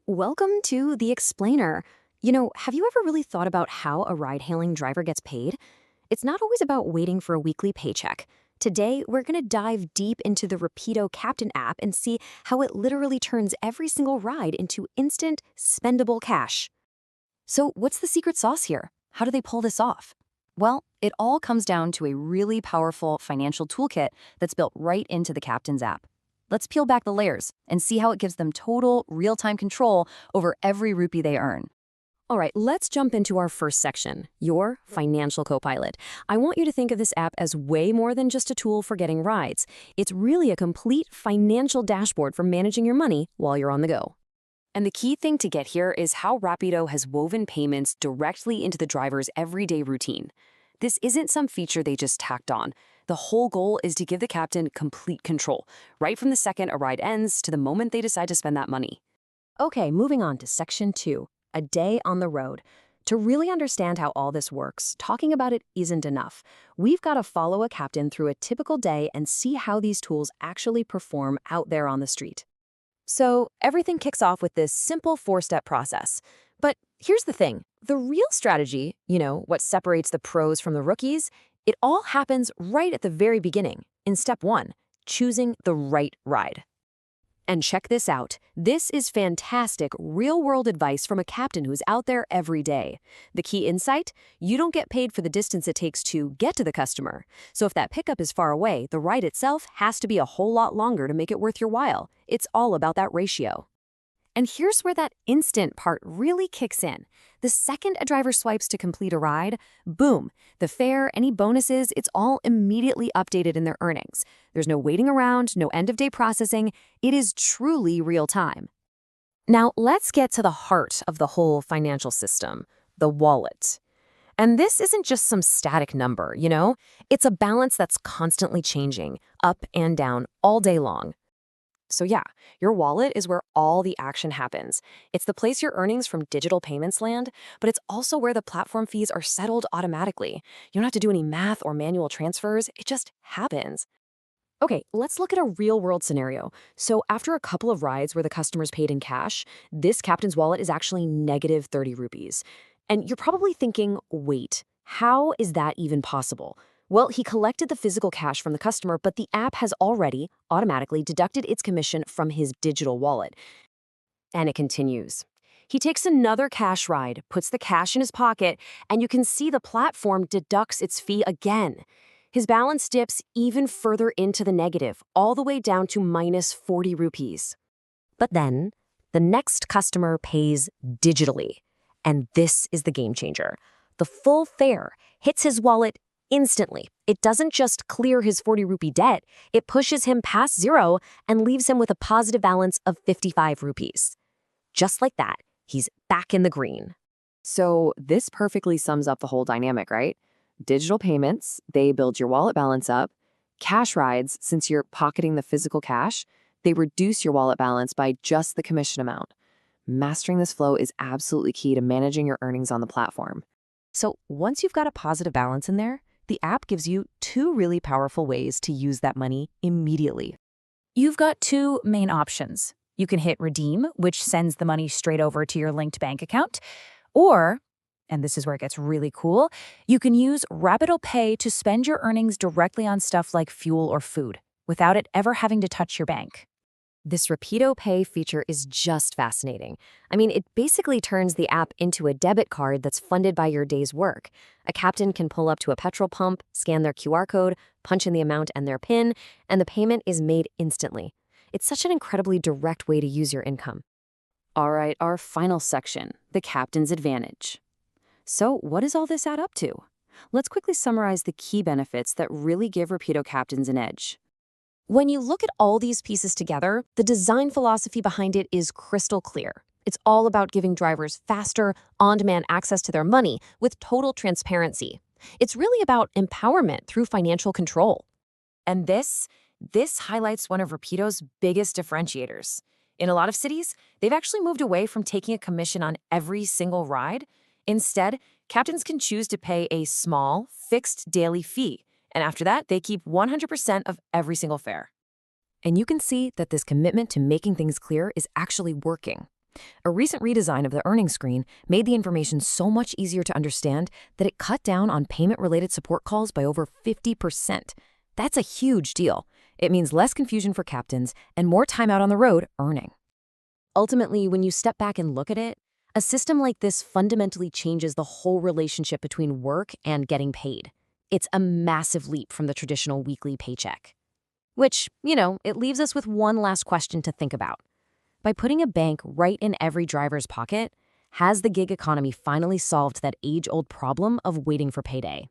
Welcome to The Explainer. Have you ever really thought about how a ride-hailing driver gets paid? It's not always about waiting for a weekly paycheck. Today, we're going to dive deep into the Rapido Captain app and see how it literally turns every single ride into instant, spendable cash. So, what's the secret sauce here? How do they pull this off? Well, it all comes down to a really powerful financial toolkit that's built right into the Captain's app. Let's peel back the layers and see how it gives them total, real-time control over every rupee they earn. All right, let's jump into our first section, your financial co-pilot. I want you to think of this app as way more than just a tool for getting rides. It's really a complete financial dashboard for managing your money while you're on the go. And the key thing to get here is how Rapido has woven payments directly into the driver's everyday routine. This isn't some feature they just tacked on. The whole goal is to give the captain complete control, right from the second a ride ends to the moment they decide to spend that money. Okay, moving on to Section 2, a day on the road. To really understand how all this works, talking about it isn't enough. We've got to follow a captain through a typical day and see how these tools actually perform out there on the street. So everything kicks off with this simple four-step process. But here's the thing. The real strategy, what separates the pros from the rookies, it all happens right at the very beginning, in step 1, choosing the right ride. And check this out. This is fantastic, real-world advice from a captain who's out there every day. The key insight? You don't get paid for the distance it takes to get to the customer. So if that pickup is far away, the ride itself has to be a whole lot longer to make it worth your while. It's all about that ratio. And here's where that instant part really kicks in. The second a driver swipes to complete a ride, boom, the fare, any bonuses, it's all immediately updated in their earnings. There's no waiting around, no end-of-day processing. It is truly real time. Now, let's get to the heart of the whole financial system, the wallet. And this isn't just some static number, It's a balance that's constantly changing, up and down, all day long. So yeah, your wallet is where all the action happens. It's the place your earnings from digital payments land, but it's also where the platform fees are settled automatically. You don't have to do any math or manual transfers. It just happens. Okay, let's look at a real-world scenario. So after a couple of rides where the customer's paid in cash, this captain's wallet is actually negative 30 rupees. And you're probably thinking, wait, how is that even possible? Well, he collected the physical cash from the customer, but the app has already automatically deducted its commission from his digital wallet. And it continues. He takes another cash ride, puts the cash in his pocket, and you can see the platform deducts its fee again. His balance dips even further into the negative, all the way down to minus 40 rupees. But then, the next customer pays digitally. And this is the game changer. The full fare hits his wallet instantly. It doesn't just clear his 40 rupee debt, it pushes him past zero and leaves him with a positive balance of 55 rupees. Just like that, he's back in the green. So this perfectly sums up the whole dynamic, right? Digital payments, they build your wallet balance up. Cash rides, since you're pocketing the physical cash, they reduce your wallet balance by just the commission amount. Mastering this flow is absolutely key to managing your earnings on the platform. So once you've got a positive balance in there, the app gives you two really powerful ways to use that money immediately. You've got two main options. You can hit redeem, which sends the money straight over to your linked bank account, or, and this is where it gets really cool, you can use Rapido Pay to spend your earnings directly on stuff like fuel or food, without it ever having to touch your bank. This Rapido Pay feature is just fascinating. It basically turns the app into a debit card that's funded by your day's work. A captain can pull up to a petrol pump, scan their QR code, punch in the amount and their PIN, and the payment is made instantly. It's such an incredibly direct way to use your income. All right, our final section, the captain's advantage. So what does all this add up to? Let's quickly summarize the key benefits that really give Rapido captains an edge. When you look at all these pieces together, the design philosophy behind it is crystal clear. It's all about giving drivers faster, on-demand access to their money with total transparency. It's really about empowerment through financial control. And this highlights one of Rapido's biggest differentiators. In a lot of cities, they've actually moved away from taking a commission on every single ride. Instead, captains can choose to pay a small, fixed daily fee. And after that, they keep 100% of every single fare. And you can see that this commitment to making things clear is actually working. A recent redesign of the earnings screen made the information so much easier to understand that it cut down on payment-related support calls by over 50%. That's a huge deal. It means less confusion for captains and more time out on the road earning. Ultimately, when you step back and look at it, a system like this fundamentally changes the whole relationship between work and getting paid. It's a massive leap from the traditional weekly paycheck. Which, it leaves us with one last question to think about. By putting a bank right in every driver's pocket, has the gig economy finally solved that age-old problem of waiting for payday?